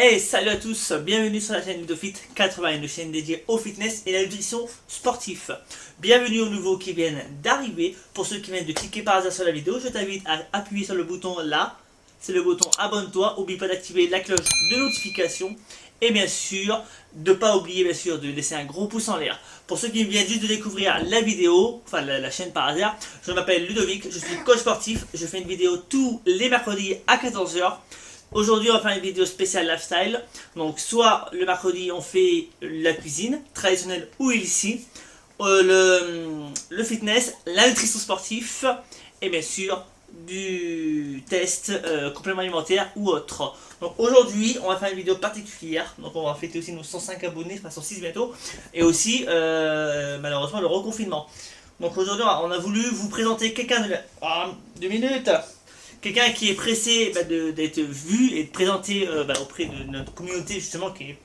Hey, salut à tous, bienvenue sur la chaîne Ludofit 80, une chaîne dédiée au fitness et à la nutrition sportif. Bienvenue aux nouveaux qui viennent d'arriver. Pour ceux qui viennent de cliquer par hasard sur la vidéo, je t'invite à appuyer sur le bouton là. C'est le bouton abonne-toi. N'oublie pas d'activer la cloche de notification. Et bien sûr, de ne pas oublier bien sûr de laisser un gros pouce en l'air. Pour ceux qui viennent juste de découvrir la vidéo, enfin la chaîne par hasard, je m'appelle Ludovic, je suis coach sportif. Je fais une vidéo tous les mercredis à 14 h. Aujourd'hui on va faire une vidéo spéciale lifestyle. Donc soit le mercredi on fait la cuisine traditionnelle ou ici, le fitness, la nutrition sportive et bien sûr du test complément alimentaire ou autre. Donc aujourd'hui on va faire une vidéo particulière. Donc on va fêter aussi nos 105 abonnés, enfin 106 bientôt. Et aussi malheureusement le reconfinement. Donc aujourd'hui on a voulu vous présenter quelqu'un de... 2 minutes. Quelqu'un qui est pressé d'être vu et de présenter auprès de notre communauté justement qui est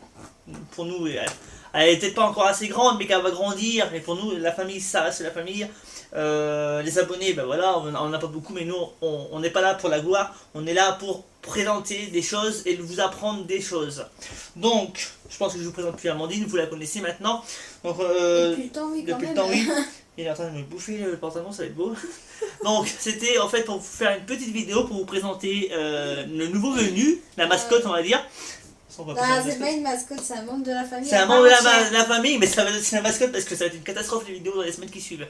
pour nous, elle est peut-être pas encore assez grande mais qu'elle va grandir. Et pour nous la famille, ça c'est la famille. Les abonnés, voilà, on n'a pas beaucoup mais nous on n'est pas là pour la gloire. On est là pour présenter des choses et vous apprendre des choses. Donc je pense que je vous présente plus Amandine, vous la connaissez maintenant. Donc, depuis le temps oui quand même. Oui. Il est en train de me bouffer le pantalon, ça va être beau. Donc c'était en fait pour vous faire une petite vidéo pour vous présenter le nouveau venu, la mascotte on va dire. C'est pas une mascotte, c'est un membre de la famille. C'est un membre de la famille, mais ça va être la mascotte parce que ça va être une catastrophe les vidéos dans les semaines qui suivent.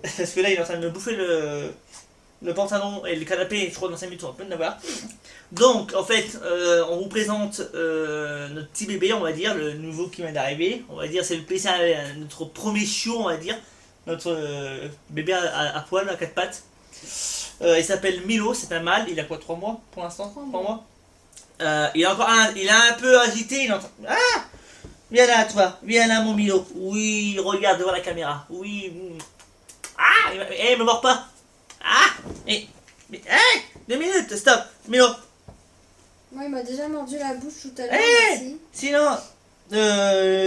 Parce que là il est en train de me bouffer le pantalon et le canapé, je crois dans 5 minutes on va plein d'avoir. Donc en fait on vous présente notre petit bébé on va dire, le nouveau qui vient d'arriver. On va dire c'est notre premier chiot on va dire. Notre bébé à poil, à 4 pattes. Il s'appelle Milo, c'est un mâle. Il a quoi, 3 mois pour l'instant? 3 mois. Il est encore il est un peu agité. Il est en train... Ah, viens là, toi. Viens là, mon Milo. Oui, regarde devant la caméra. Oui. Ah, me mord pas. Ah, mais 2 minutes, stop. Milo. Moi, il m'a déjà mordu la bouche tout à l'heure. Sinon,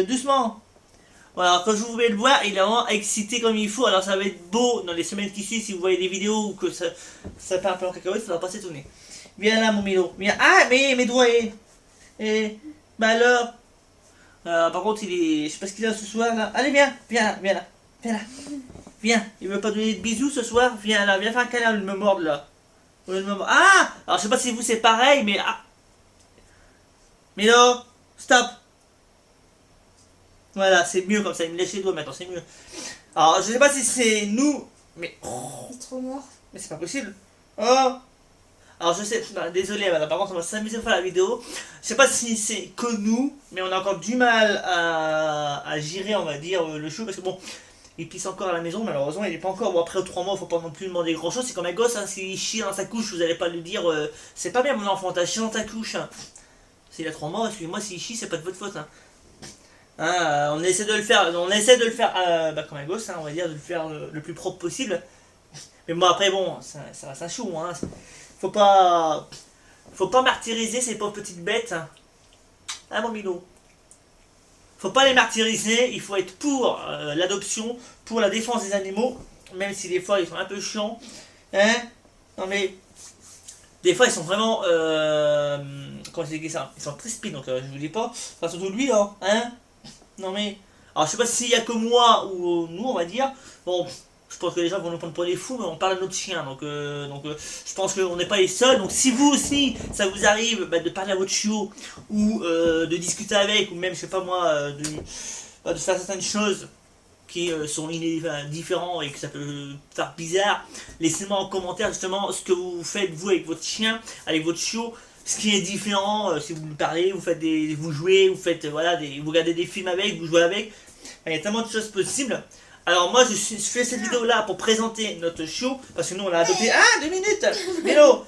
doucement. Voilà, quand je vous vais le voir, il est vraiment excité comme il faut. Alors ça va être beau dans les semaines qui suivent. Si vous voyez des vidéos ou que ça part un peu en cacahuète, il faudra pas s'étonner. Viens là mon Milo. Viens. Ah mais mes doigts bah alors par contre il est... Je sais pas ce qu'il a ce soir là. Allez viens là. Viens. Il veut pas donner de bisous ce soir. Viens là, viens faire un câlin, il me morde là. Ah. Alors je sais pas si vous c'est pareil mais... Ah. Milo, stop. Voilà, c'est mieux comme ça, il me lèche les doigts maintenant, c'est mieux. Alors, je sais pas si c'est nous, mais... Il est trop mort. Mais c'est pas possible. Oh. Alors, je sais, désolé, par contre, on va s'amuser à faire la vidéo. Je sais pas si c'est que nous, mais on a encore du mal à gérer, on va dire, le chou, parce que bon, il pisse encore à la maison, malheureusement, il est pas encore... Bon, après 3 mois, faut pas non plus demander grand chose, c'est comme un gosse, hein, s'il chie dans sa couche, vous allez pas lui dire, c'est pas bien mon enfant, t'as chié dans ta couche. Hein. S'il a 3 mois, excusez-moi, s'il chie, c'est pas de votre faute. Hein. On essaie de le faire, comme un gosse, hein, on va dire, de le faire le plus propre possible. Mais bon, après, bon, ça reste un chou, hein. Faut pas martyriser ces pauvres petites bêtes. Hein, mon Milo. Faut pas les martyriser, il faut être pour l'adoption, pour la défense des animaux, même si des fois ils sont un peu chiants. Hein? Non mais, des fois ils sont vraiment, comment je dis ça? Ils sont très speed, donc je vous dis pas, enfin surtout lui, hein? Non mais, alors je sais pas s'il y a que moi ou nous on va dire, bon je pense que les gens vont nous prendre pour des fous mais on parle de notre chien donc je pense qu'on n'est pas les seuls, donc si vous aussi ça vous arrive de parler à votre chiot ou de discuter avec ou même je sais pas moi de faire certaines choses qui sont différents et que ça peut faire bizarre, laissez-moi en commentaire justement ce que vous faites vous avec votre chien, avec votre chiot. Ce qui est différent, si vous lui parlez, vous jouez, vous faites vous regardez des films avec, vous jouez avec. Il y a tellement de choses possibles. Alors moi je fais cette vidéo là pour présenter notre chiot parce que nous on l'a adopté. Ah 2 minutes. Milo.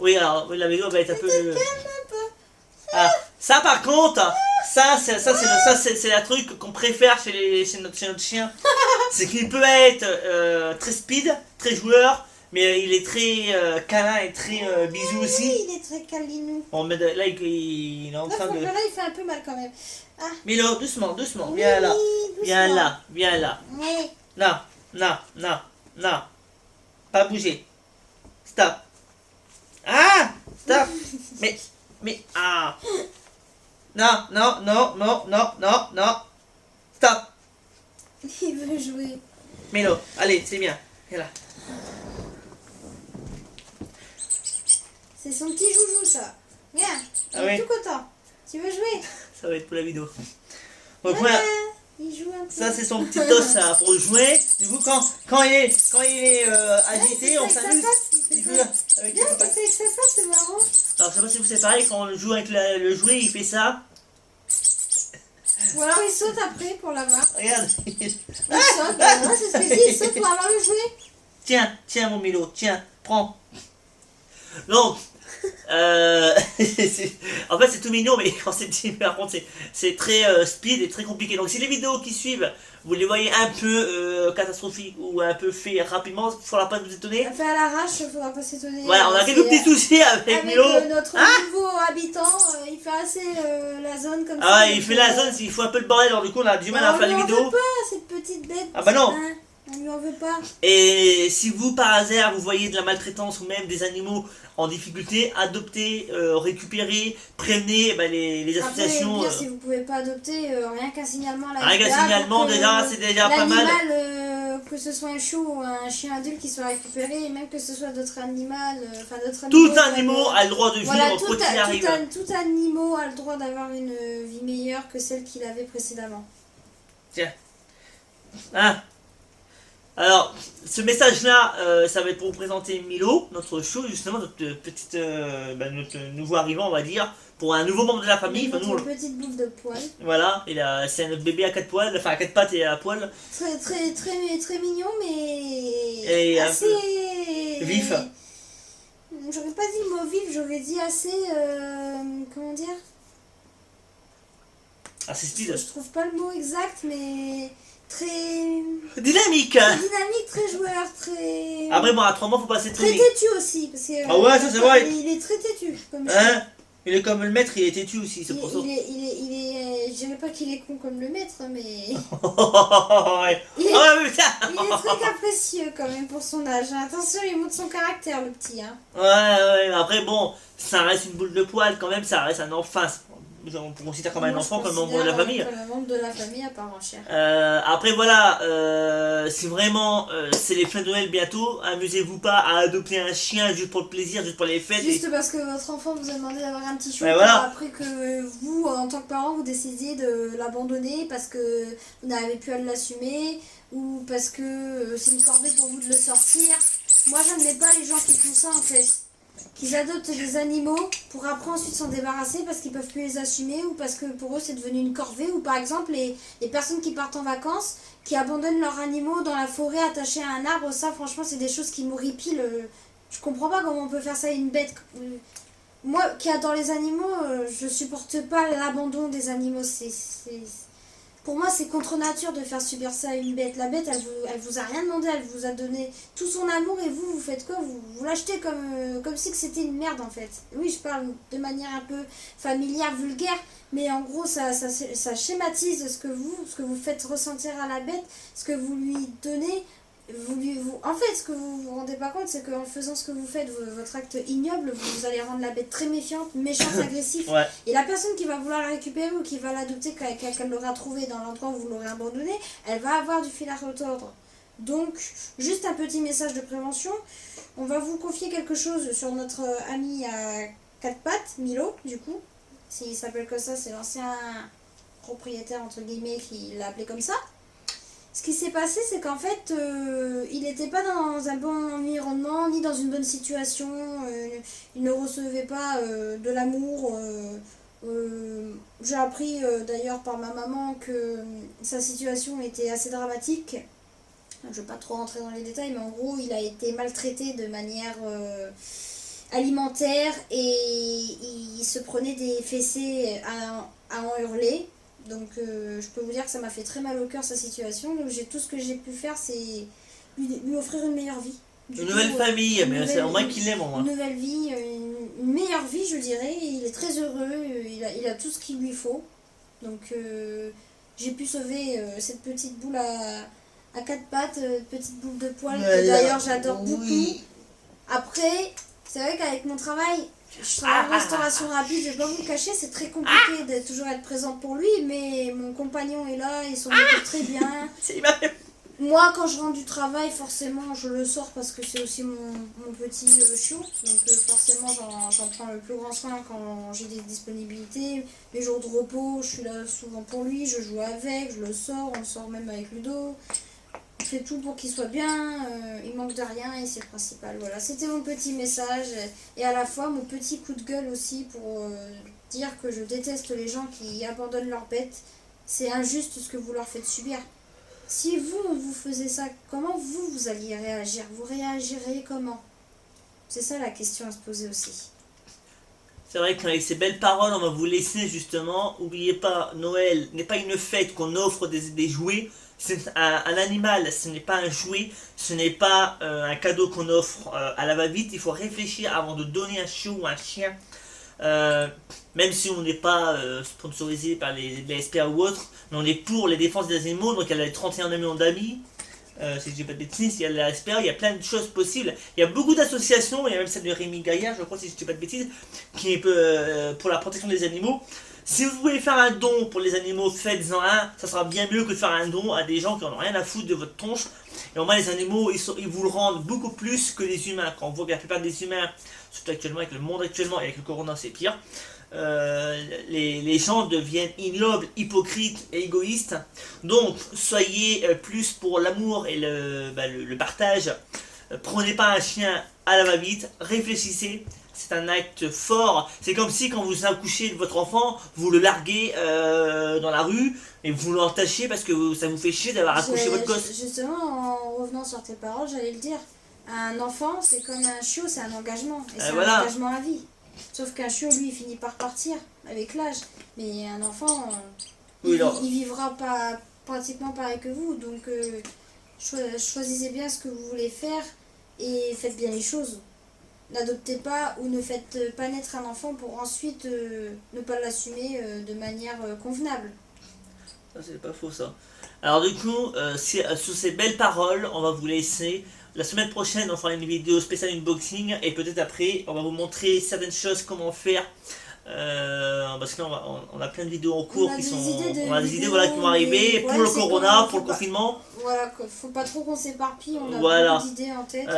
Oui alors la vidéo va être un peu. Ah ça par contre, c'est la truc qu'on préfère chez notre chien. C'est qu'il peut être très speed, très joueur. Mais il est très câlin et très bisou aussi. Oui, il est très câlinou. Bon, mais là, il est en train de... Là, il fait un peu mal quand même. Ah. Milo, doucement, viens là. Doucement. Viens là. Oui. Non. Pas bouger. Stop. Ah, stop. mais, ah. Non, non, non, non, non, non, non. Stop. Il veut jouer. Milo, allez, c'est bien. Viens là. C'est son petit joujou, ça. Regarde, il Ah est oui. tout content. Tu veux jouer? Ça va être pour la vidéo. Donc Ah, voilà. il joue un peu. Ça c'est son petit os ça, pour jouer. Du coup quand il est agité, on s'amuse. Il joue avec Bien, les c'est papates. avec sa patte, c'est marrant. Alors je sais pas si vous c'est pareil, quand on joue avec le jouet, il fait ça. Ou alors il saute après pour l'avoir. Regarde. Il saute, voilà, c'est ce que je dis, il saute pour avoir le jouet. Tiens mon Milo, tiens, prends. Donc, en fait c'est tout mignon, mais quand c'est petit, par contre c'est très speed et très compliqué. Donc si les vidéos qui suivent, vous les voyez un peu catastrophiques ou un peu fait rapidement, il faudra pas nous étonner. On fait à l'arrache, il faudra pas s'étonner. Voilà, on a quelques petits soucis avec Milo. Notre nouveau habitant, il fait assez la zone comme ça. Ah ouais, il donc, fait la zone, il faut un peu le bordel, alors du coup on a du mal à faire les On vidéos. veut pas cette petite bête. Ah bah non. Hein, on lui en veut pas. Et si vous par hasard vous voyez de la maltraitance ou même des animaux en difficulté, adoptez, récupérez, prévenez les associations. Après, bien, si vous pouvez pas adopter, rien qu'un signalement là. Rien qu'un signalement déjà, c'est déjà pas mal. L'animal, que ce soit un chou ou un chien adulte qui soit récupéré, et même que ce soit d'autres animaux, d'autres animaux. Tout animal a le droit de vivre voilà, quoi qu'il arrive. tout animal a le droit d'avoir une vie meilleure que celle qu'il avait précédemment. Tiens. Hein. Alors, ce message-là, ça va être pour vous présenter Milo, notre chou, justement, notre notre nouveau arrivant, on va dire, pour un nouveau membre de la famille. Enfin, nous, Une petite bouffe de poils. voilà, c'est notre bébé à 4 poils, enfin à 4 pattes et à poils. Très mignon, mais Et assez vif. J'aurais pas dit mot vif, j'aurais dit assez comment dire. Assez speed. Je trouve pas le mot exact, mais très Dynamique. dynamique, très joueur, très. Après, bon, à 3 mois, faut passer très Très vite. têtu aussi, parce que. Ah ouais, ça, c'est vrai. Il est très têtu, comme Hein? Il est comme le maître, il est têtu aussi, c'est pour ça. je dirais pas qu'il est con comme le maître, mais Ouais. il est, Ah ouais, putain. il est très capricieux quand même pour son âge. Attention, il montre son caractère, le petit. Hein. Ouais, après, bon, ça reste une boule de poil quand même, ça reste un enfant. On considère comme un Moi, enfant, je comme un membre de la considère, famille. comme un membre de la famille à part entière. Après voilà, si vraiment c'est les fêtes de Noël bientôt, amusez-vous pas à adopter un chien juste pour le plaisir, juste pour les fêtes. Juste parce que votre enfant vous a demandé d'avoir un petit chou, Ouais, voilà. après que vous, en tant que parent, vous décidiez de l'abandonner parce que vous n'avez plus à l'assumer ou parce que c'est une corvée pour vous de le sortir. Moi, j'admets pas les gens qui font ça en fait. Qu'ils adoptent des animaux pour après ensuite s'en débarrasser parce qu'ils peuvent plus les assumer ou parce que pour eux c'est devenu une corvée, ou par exemple les personnes qui partent en vacances qui abandonnent leurs animaux dans la forêt attachés à un arbre. Ça franchement c'est des choses qui m'horripilent. Je comprends pas comment on peut faire ça à une bête. Moi qui adore les animaux, je supporte pas l'abandon des animaux. Pour moi, c'est contre nature de faire subir ça à une bête. La bête, elle vous a rien demandé, elle vous a donné tout son amour et vous faites quoi? Vous l'achetez comme si que c'était une merde en fait. Oui, je parle de manière un peu familière, vulgaire, mais en gros, ça schématise ce que vous faites ressentir à la bête, ce que vous lui donnez. En fait, ce que vous vous rendez pas compte, c'est qu'en faisant ce que vous faites, votre acte ignoble, vous allez rendre la bête très méfiante, méchante, agressive. Ouais. Et la personne qui va vouloir la récupérer ou qui va l'adopter, qu'elle l'aura trouvée dans l'endroit où vous l'aurez abandonnée, elle va avoir du fil à retordre. Donc, juste un petit message de prévention. On va vous confier quelque chose sur notre ami à 4 pattes, Milo, du coup. S'il s'appelle comme ça, c'est l'ancien propriétaire, entre guillemets, qui l'a appelé comme ça. Ce qui s'est passé, c'est qu'en fait, il n'était pas dans un bon environnement, ni dans une bonne situation. Il ne recevait pas de l'amour. J'ai appris d'ailleurs par ma maman que sa situation était assez dramatique. Je ne vais pas trop rentrer dans les détails, mais en gros, il a été maltraité de manière alimentaire et il se prenait des fessées à en hurler. Donc je peux vous dire que ça m'a fait très mal au cœur sa situation. Donc tout ce que j'ai pu faire, c'est lui offrir une meilleure vie. Une nouvelle famille, mais c'est au moins qu'il l'aime au moins. Une nouvelle vie, une meilleure vie je dirais. Il est très heureux, il a tout ce qu'il lui faut. Donc j'ai pu sauver cette petite boule à 4 pattes, petite boule de poils que d'ailleurs j'adore beaucoup. Après, c'est vrai qu'avec mon travail, Je travaille en restauration rapide, je vais pas vous le cacher, c'est très compliqué de toujours être présente pour lui, mais mon compagnon est là, il s'en occupe très bien. Moi, quand je rentre du travail, forcément, je le sors parce que c'est aussi mon petit chiot. Donc, forcément, j'en prends le plus grand soin quand j'ai des disponibilités. Les jours de repos, je suis là souvent pour lui, je joue avec, je le sors, on le sort même avec Ludo. On fait tout pour qu'il soit bien, il manque de rien et c'est le principal. Voilà, c'était mon petit message et à la fois mon petit coup de gueule aussi pour dire que je déteste les gens qui abandonnent leurs bêtes. C'est injuste ce que vous leur faites subir. Si vous faisiez ça, comment vous alliez réagir? Vous réagiriez comment? C'est ça la question à se poser aussi. C'est vrai qu'avec ces belles paroles, on va vous laisser justement. N'oubliez pas, Noël n'est pas une fête qu'on offre des jouets. C'est un animal, ce n'est pas un jouet, ce n'est pas un cadeau qu'on offre à la va-vite. Il faut réfléchir avant de donner un chiot ou un chien. Même si on n'est pas sponsorisé par les BSPA ou autres, mais on est pour les défenses des animaux, donc il y a les 31 millions d'amis, si je dis pas de bêtises, il y a la SPA, il y a plein de choses possibles. Il y a beaucoup d'associations, il y a même celle de Rémi Gaillard, je crois, si je dis pas de bêtises, qui est pour la protection des animaux. Si vous voulez faire un don pour les animaux, faites-en un, ça sera bien mieux que de faire un don à des gens qui n'en ont rien à foutre de votre tronche. Et au moins les animaux, ils vous le rendent beaucoup plus que les humains. Quand on voit que la plupart des humains, surtout actuellement avec le monde actuellement et avec le corona c'est pire, les gens deviennent ignobles, hypocrites et égoïstes. Donc soyez plus pour l'amour et le partage. Prenez pas un chien à la va-vite, réfléchissez. C'est un acte fort. C'est comme si quand vous accouchez de votre enfant, vous le larguez dans la rue et vous l'entachez parce que ça vous fait chier d'avoir accouché votre gosse. Justement, en revenant sur tes paroles, j'allais le dire. Un enfant, c'est comme un chiot, c'est un engagement. Et c'est un engagement à vie. Sauf qu'un chiot, lui, il finit par partir avec l'âge. Mais un enfant, il vivra pas pratiquement pareil que vous. Donc, choisissez bien ce que vous voulez faire et faites bien les choses. N'adoptez pas ou ne faites pas naître un enfant pour ensuite ne pas l'assumer de manière convenable. Ça, c'est pas faux, ça. Alors, du coup, sous ces belles paroles, on va vous laisser. La semaine prochaine, on fera une vidéo spéciale unboxing. Et peut-être après, on va vous montrer certaines choses, comment faire. Parce qu'on a plein de vidéos en cours qui sont. On a des idées voilà, qui vont arriver pour le corona, pour le confinement. Voilà, faut pas trop qu'on s'éparpille, on a beaucoup d'idées en tête.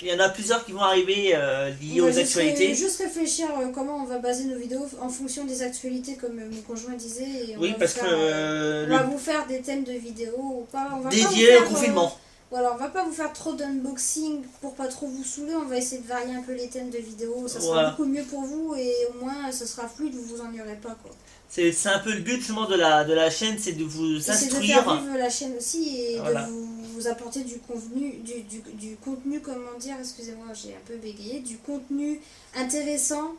Il y en a plusieurs qui vont arriver liées aux actualités. Juste réfléchir comment on va baser nos vidéos en fonction des actualités, comme mon conjoint disait. Et oui, parce que. On va vous faire des thèmes de vidéos. Dédiés au confinement. Voilà, on va pas vous faire trop d'unboxing pour pas trop vous saouler, on va essayer de varier un peu les thèmes de vidéos, ça sera beaucoup mieux pour vous et au moins ça sera fluide, vous vous ennuierez pas quoi. C'est un peu le but justement de la chaîne, c'est de vous instruire. C'est de faire vivre la chaîne aussi et de vous apporter du contenu, du contenu, comment dire, excusez-moi j'ai un peu bégayé, du contenu intéressant,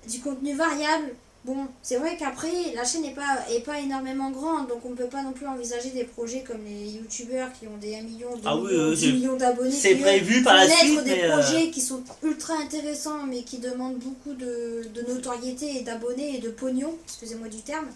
du contenu variable. Bon, c'est vrai qu'après, la chaîne n'est pas énormément grande, donc on ne peut pas non plus envisager des projets comme les youtubeurs qui ont des 1 million, 10 millions d'abonnés. C'est prévu par la suite. Des projets qui sont ultra intéressants, mais qui demandent beaucoup de notoriété et d'abonnés et de pognon, excusez-moi du terme.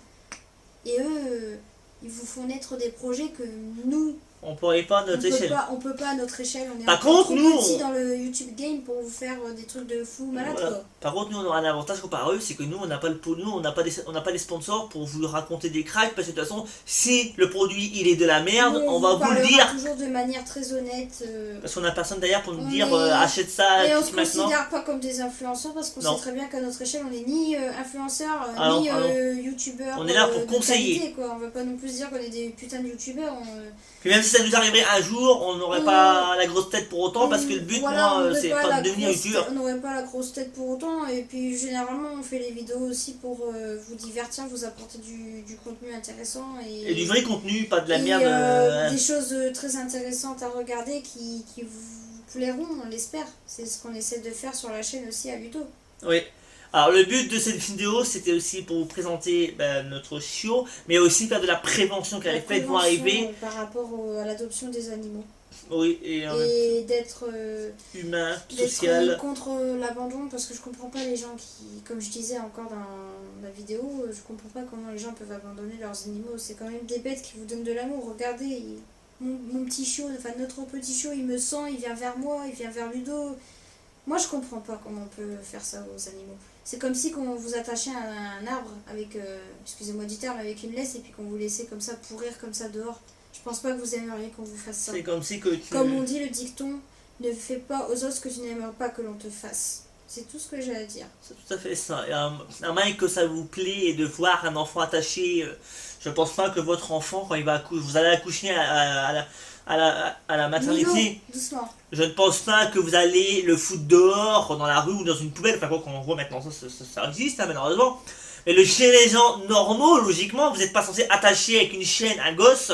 Et eux, ils vous font naître des projets que nous... On pourrait pas à notre échelle. On peut pas à notre échelle, on est Par contre, nous, petits dans le YouTube game pour vous faire des trucs de fou malade quoi. Par contre, nous on aura un avantage comparé à eux, c'est que nous on n'a pas le pognon, on n'a pas les sponsors pour vous raconter des cracks, parce que de toute façon, si le produit il est de la merde, on va vous le dire. Toujours de manière très honnête. Parce qu'on a personne derrière pour nous dire achète ça et on maintenant. se considère pas comme des influenceurs parce qu'on sait très bien qu'à notre échelle on n'est ni influenceurs ni youtubeurs. On est là pour conseiller. Qualité, quoi. On va pas non plus dire qu'on est des putains de youtubeurs. Puis même si ça nous arriverait un jour, on n'aurait pas la grosse tête pour autant, parce que le but, c'est pas de devenir youtubeur. On n'aurait pas la grosse tête pour autant, et puis généralement on fait les vidéos aussi pour vous divertir, vous apporter du contenu intéressant. Et du vrai contenu, pas de la merde. Des choses très intéressantes à regarder qui vous plairont, on l'espère. C'est ce qu'on essaie de faire sur la chaîne aussi à Ludo. Oui. Alors le but de cette vidéo c'était aussi pour vous présenter notre chiot, mais aussi faire de la prévention car les fêtes vont arriver. Par rapport à l'adoption des animaux. Oui, et d'être humain, social. Contre l'abandon parce que je comprends pas les gens qui, comme je disais encore dans la vidéo, je comprends pas comment les gens peuvent abandonner leurs animaux. C'est quand même des bêtes qui vous donnent de l'amour. Regardez, mon petit chiot, enfin notre petit chiot, il me sent, il vient vers moi, il vient vers Ludo. Moi, je comprends pas comment on peut faire ça aux animaux. C'est comme si qu'on vous attachait à un arbre avec, excusez-moi du terme, avec une laisse et puis qu'on vous laissait comme ça pourrir comme ça dehors. Je pense pas que vous aimeriez qu'on vous fasse ça. C'est comme si que tu... Comme on dit le dicton, ne fais pas aux autres ce que tu n'aimerais pas que l'on te fasse. C'est tout ce que j'ai à dire. C'est tout à fait ça. Et à moins que ça vous plaît de voir un enfant attaché, je pense pas que votre enfant, quand il va accoucher, vous allez accoucher à la maternité, Milo, doucement. je ne pense pas que vous allez le foutre dehors, dans la rue ou dans une poubelle. Enfin, quoi qu'on voit maintenant, ça existe, hein, malheureusement. Mais chez les gens normaux, logiquement, vous n'êtes pas censé attacher avec une chaîne un gosse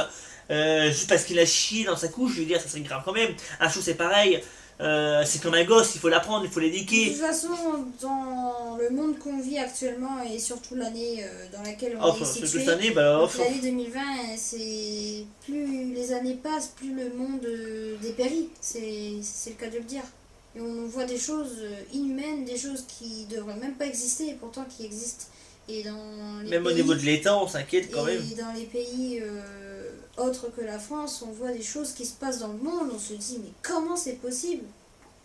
juste parce qu'il a chié dans sa couche. Je veux dire, ça serait grave quand même. Un chou, c'est pareil. C'est comme un gosse, il faut l'apprendre, il faut De l'éduquer. toute façon, dans le monde qu'on vit actuellement et surtout l'année dans laquelle on est Enfin, situé, cette année, bah, donc l'année 2020, c'est plus les années passent, plus le monde dépérit. C'est le cas de le dire. Et on voit des choses inhumaines, des choses qui devraient même pas exister et pourtant qui existent. Et dans les même au pays, niveau de l'État, on s'inquiète quand même. et dans les pays autres que la France, on voit des choses qui se passent dans le monde. On se dit mais comment c'est possible?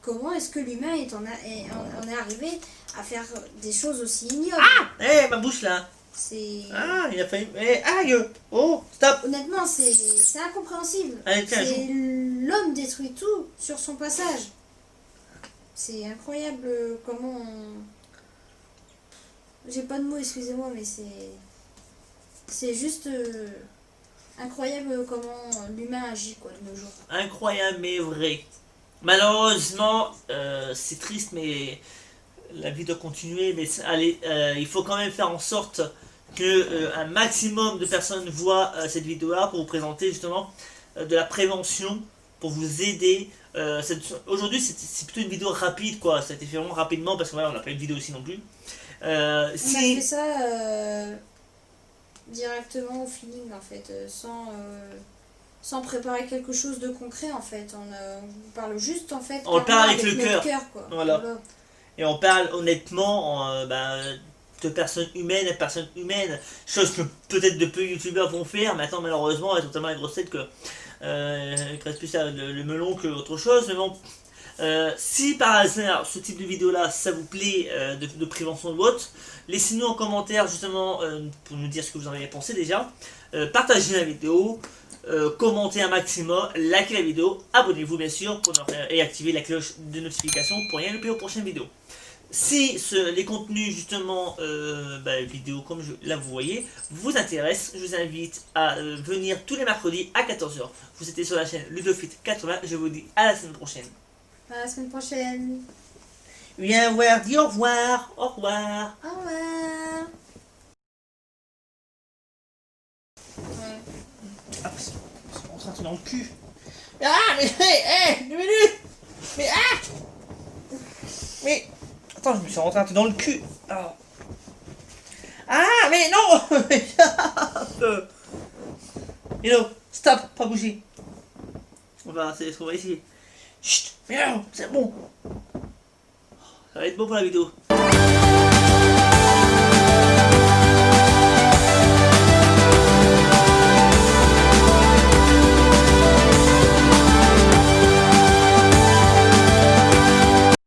Comment est-ce que l'humain en est arrivé à faire des choses aussi ignobles? Eh, ma bouche là. C'est Ah, il a failli. Eh, aïe. Oh, stop. honnêtement c'est incompréhensible. Allez, tiens, C'est l'homme détruit tout sur son passage. C'est incroyable comment j'ai pas de mots, excusez-moi, mais c'est juste incroyable comment l'humain agit quoi de nos jours. Incroyable mais vrai. Malheureusement, c'est triste, mais la vie doit continuer. Mais allez, il faut quand même faire en sorte que un maximum de personnes voient cette vidéo-là pour vous présenter justement de la prévention, pour vous aider. Aujourd'hui, c'est plutôt une vidéo rapide, quoi. Ça a été fait vraiment rapidement parce que voilà, on n'a pas eu de vidéo aussi non plus. On a fait ça directement au feeling en fait, sans préparer quelque chose de concret en fait. On parle juste en fait. On parle avec le notre cœur. quoi. Voilà. Et on parle honnêtement de personnes humaines à personnes humaines. Chose que peut-être de peu youtubeurs vont faire. Maintenant, malheureusement, elles ont tellement la grosse tête que il reste plus le melon que autre chose. Mais bon, si par hasard ce type de vidéo là ça vous plaît de prévention de vote, laissez-nous en commentaire justement pour nous dire ce que vous en avez pensé déjà. Partagez la vidéo. Commentez un maximum, likez la vidéo, abonnez-vous bien sûr et activez la cloche de notification pour rien louper aux prochaines vidéos. Si les contenus justement vidéo comme là vous voyez vous intéressent, je vous invite à venir tous les mercredis à 14 h. Vous étiez sur la chaîne Ludofit80, je vous dis à la semaine prochaine. À la semaine prochaine. Viens voir, dis au revoir, au revoir. Au revoir. Ah, c'est rentré dans le cul. Ah, mais 2 minutes. Mais mais attends, je me suis rentré dans le cul. Ah, mais non. Hello, stop, pas bouger. On va essayer. Chut, mais non, c'est bon. Ça va être bon pour la vidéo.